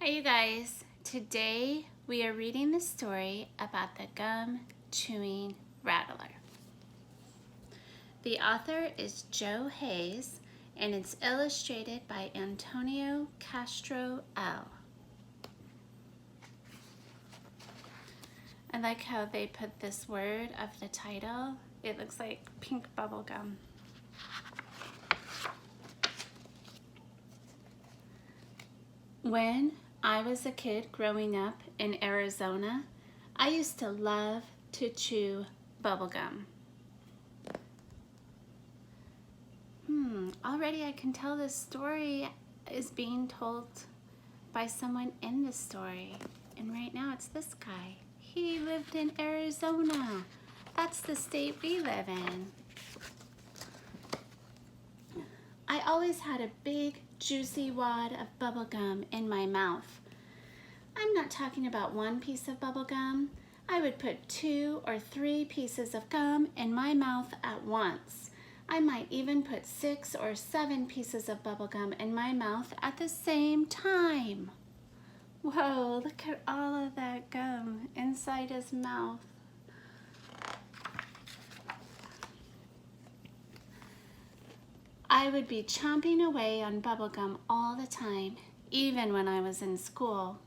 Hi you guys, today we are reading the story about the Gum Chewing Rattler. The author is Joe Hayes and it's illustrated by Antonio Castro L. I like how they put this word of the title. It looks like pink bubble gum. When I was a kid growing up in Arizona, I used to love to chew bubblegum. Already I can tell this story is being told by someone in the story. And right now it's this guy. He lived in Arizona. That's the state we live in. I always had a big, juicy wad of bubble gum in my mouth. I'm not talking about one piece of bubble gum. I would put 2 or 3 pieces of gum in my mouth at once. I might even put 6 or 7 pieces of bubble gum in my mouth at the same time. Whoa, look at all of that gum inside his mouth. I would be chomping away on bubblegum all the time, even when I was in school.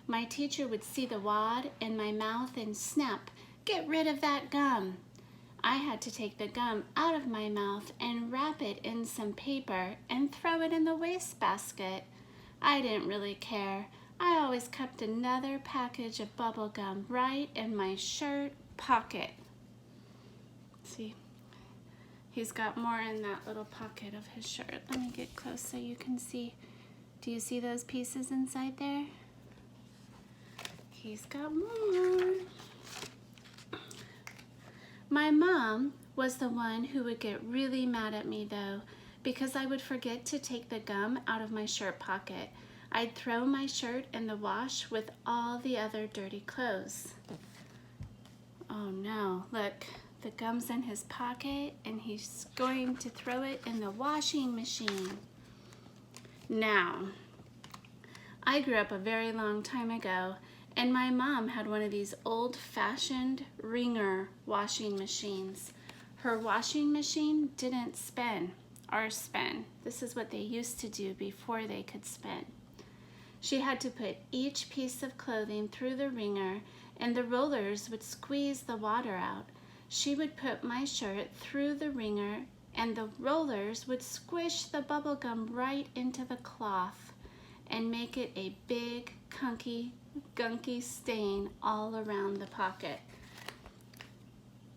My teacher would see the wad in my mouth and snap, "Get rid of that gum." I had to take the gum out of my mouth and wrap it in some paper and throw it in the wastebasket. I didn't really care. I always kept another package of bubble gum right in my shirt pocket. See? He's got more in that little pocket of his shirt. Let me get close so you can see. Do you see those pieces inside there? He's got more. My mom was the one who would get really mad at me though, because I would forget to take the gum out of my shirt pocket. I'd throw my shirt in the wash with all the other dirty clothes. Oh no, look. The gum's in his pocket and he's going to throw it in the washing machine. Now, I grew up a very long time ago and my mom had one of these old-fashioned wringer washing machines. Her washing machine didn't spin or spin. This is what they used to do before they could spin. She had to put each piece of clothing through the wringer and the rollers would squeeze the water out. She would put my shirt through the wringer and the rollers would squish the bubble gum right into the cloth and make it a big, gunky stain all around the pocket.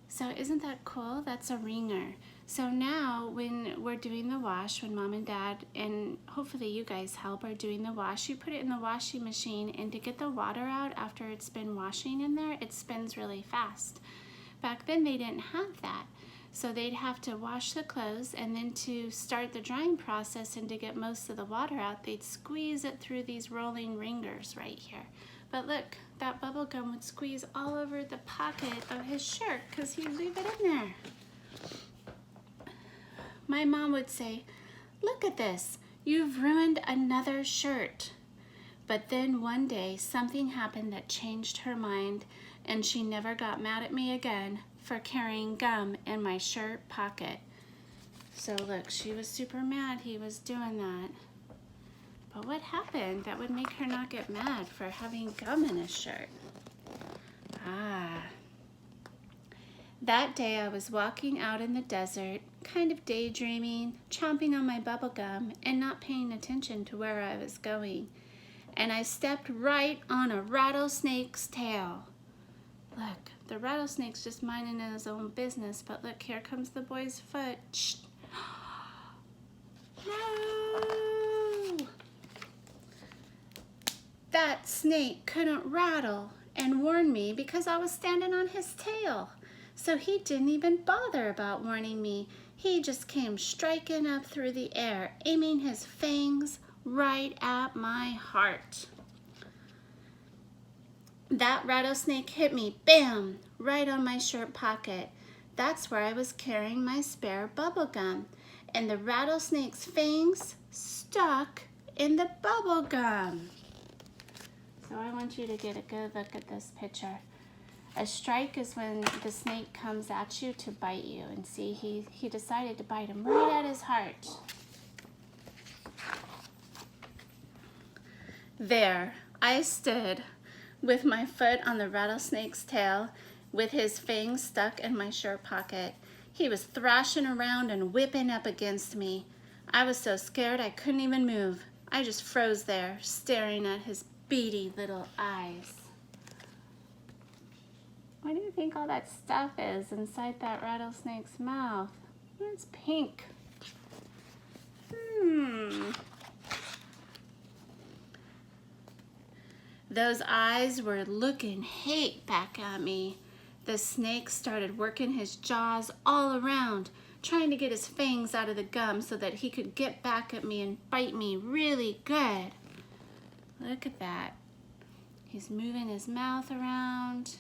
So isn't that cool? That's a wringer. So now when we're doing the wash, when mom and dad, and hopefully you guys help, are doing the wash, you put it in the washing machine and to get the water out after it's been washing in there, it spins really fast. Back then they didn't have that. So they'd have to wash the clothes and then to start the drying process and to get most of the water out, they'd squeeze it through these rolling wringers right here. But look, that bubble gum would squeeze all over the pocket of his shirt because he'd leave it in there. My mom would say, "Look at this, you've ruined another shirt." But then one day something happened that changed her mind and she never got mad at me again for carrying gum in my shirt pocket. So look, she was super mad he was doing that. But what happened that would make her not get mad for having gum in his shirt? That day I was walking out in the desert, kind of daydreaming, chomping on my bubble gum and not paying attention to where I was going. And I stepped right on a rattlesnake's tail. Look, the rattlesnake's just minding his own business, but look, here comes the boy's foot. Shh. No! That snake couldn't rattle and warn me because I was standing on his tail. So he didn't even bother about warning me. He just came striking up through the air, aiming his fangs right at my heart. That rattlesnake hit me, bam, right on my shirt pocket. That's where I was carrying my spare bubble gum. And the rattlesnake's fangs stuck in the bubble gum. So I want you to get a good look at this picture. A strike is when the snake comes at you to bite you. And see, he decided to bite him right at his heart. There, I stood with my foot on the rattlesnake's tail, with his fangs stuck in my shirt pocket. He was thrashing around and whipping up against me. I was so scared I couldn't even move. I just froze there, staring at his beady little eyes. What do you think all that stuff is inside that rattlesnake's mouth? It's pink. Those eyes were looking hate back at me. The snake started working his jaws all around, trying to get his fangs out of the gum so that he could get back at me and bite me really good. Look at that. He's moving his mouth around.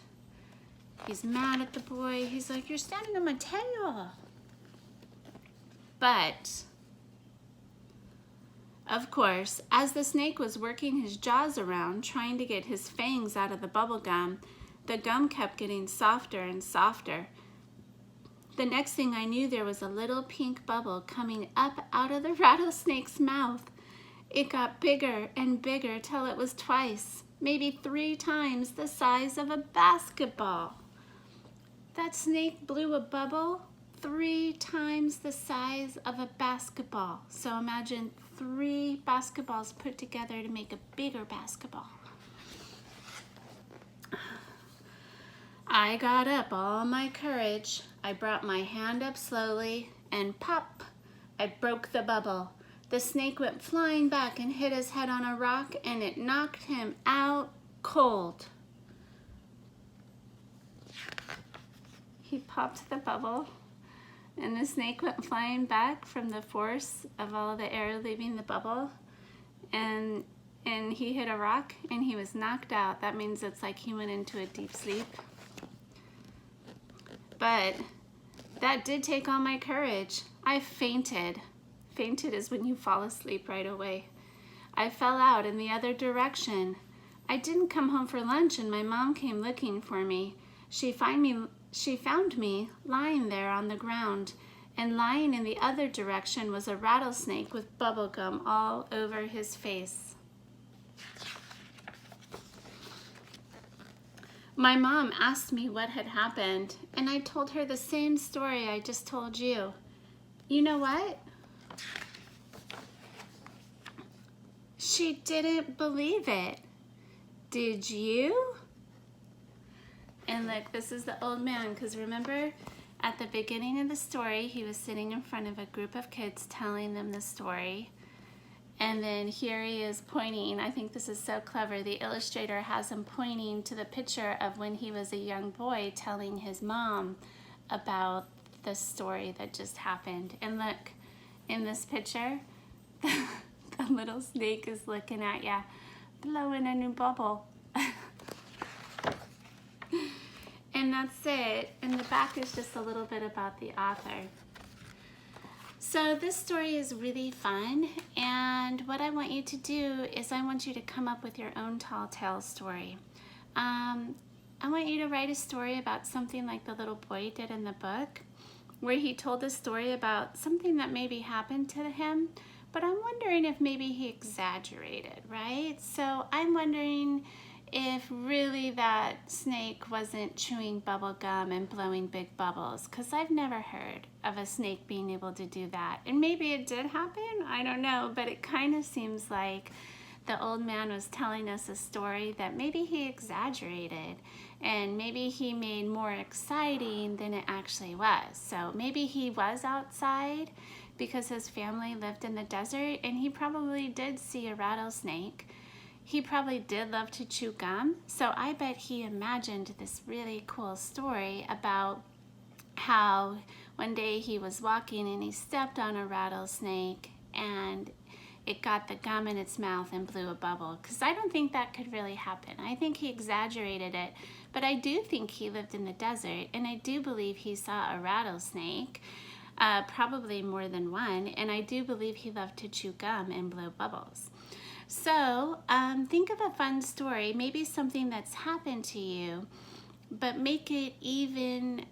He's mad at the boy. He's like, "You're standing on my tail." But, of course, as the snake was working his jaws around, trying to get his fangs out of the bubble gum, the gum kept getting softer and softer. The next thing I knew, there was a little pink bubble coming up out of the rattlesnake's mouth. It got bigger and bigger till it was twice, maybe 3 times the size of a basketball. That snake blew a bubble 3 times the size of a basketball. So imagine 3 basketballs put together to make a bigger basketball. I got up all my courage. I brought my hand up slowly and pop, I broke the bubble. The snake went flying back and hit his head on a rock, and it knocked him out cold. He popped the bubble, and the snake went flying back from the force of all the air leaving the bubble, and he hit a rock and he was knocked out. That means it's like he went into a deep sleep. But that did take all my courage. I fainted. Fainted is when you fall asleep right away. I fell out in the other direction. I didn't come home for lunch, and my mom came looking for me. She found me lying there on the ground, and lying in the other direction was a rattlesnake with bubble gum all over his face. My mom asked me what had happened, and I told her the same story I just told you. You know what? She didn't believe it. Did you? And look, this is the old man, because remember at the beginning of the story, he was sitting in front of a group of kids telling them the story. And then here he is pointing. I think this is so clever. The illustrator has him pointing to the picture of when he was a young boy telling his mom about the story that just happened. And look, in this picture, the little snake is looking at you, blowing a new bubble. And that's it. And the back is just a little bit about the author. So this story is really fun, and what I want you to do is I want you to come up with your own tall tale story. I want you to write a story about something like the little boy did in the book, where he told a story about something that maybe happened to him, but I'm wondering if maybe he exaggerated, right? So I'm wondering if really that snake wasn't chewing bubble gum and blowing big bubbles, because I've never heard of a snake being able to do that. And maybe it did happen, I don't know, but it kind of seems like the old man was telling us a story that maybe he exaggerated, and maybe he made more exciting than it actually was. So maybe he was outside because his family lived in the desert, and he probably did see a rattlesnake. He probably did love to chew gum, so I bet he imagined this really cool story about how one day he was walking and he stepped on a rattlesnake and it got the gum in its mouth and blew a bubble. Because I don't think that could really happen. I think he exaggerated it, but I do think he lived in the desert, and I do believe he saw a rattlesnake, probably more than one, and I do believe he loved to chew gum and blow bubbles. So think of a fun story, maybe something that's happened to you, but make it even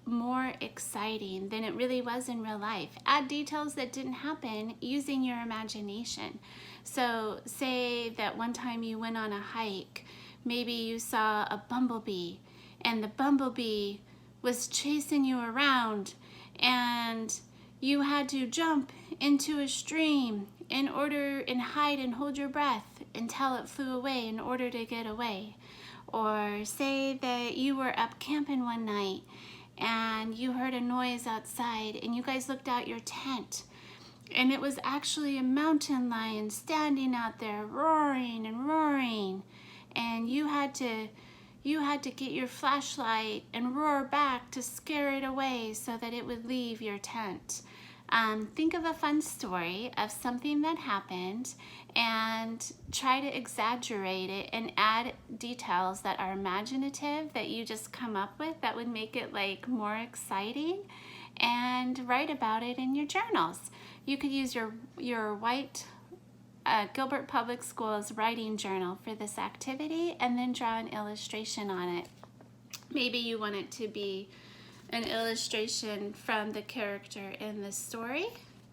more exciting than it really was in real life. Add details that didn't happen using your imagination. So say that one time you went on a hike, maybe you saw a bumblebee and the bumblebee was chasing you around and you had to jump into a stream and hide and hold your breath until it flew away in order to get away. Or say that you were up camping one night and you heard a noise outside and you guys looked out your tent and it was actually a mountain lion standing out there roaring and roaring, and you had to get your flashlight and roar back to scare it away so that it would leave your tent. Think of a fun story of something that happened and try to exaggerate it and add details that are imaginative that you just come up with that would make it like more exciting, and write about it in your journals. You could use your white Gilbert Public Schools writing journal for this activity and then draw an illustration on it. Maybe you want it to be an illustration from the character in the story,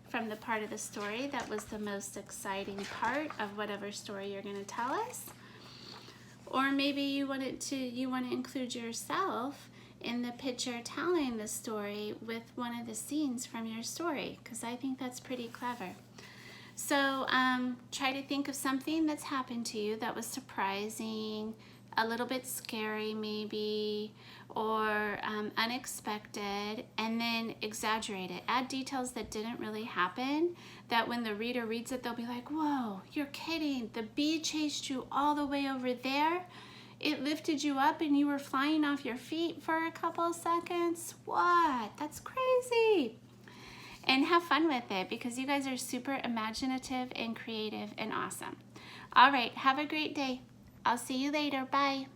from the part of the story that was the most exciting part of whatever story you're going to tell us. Or maybe you want to include yourself in the picture telling the story with one of the scenes from your story, because I think that's pretty clever. So try to think of something that's happened to you that was surprising, a little bit scary maybe, or unexpected, and then exaggerate it. Add details that didn't really happen, that when the reader reads it, they'll be like, whoa, you're kidding. The bee chased you all the way over there. It lifted you up and you were flying off your feet for a couple seconds. What? That's crazy. And have fun with it because you guys are super imaginative and creative and awesome. All right, have a great day. I'll see you later. Bye.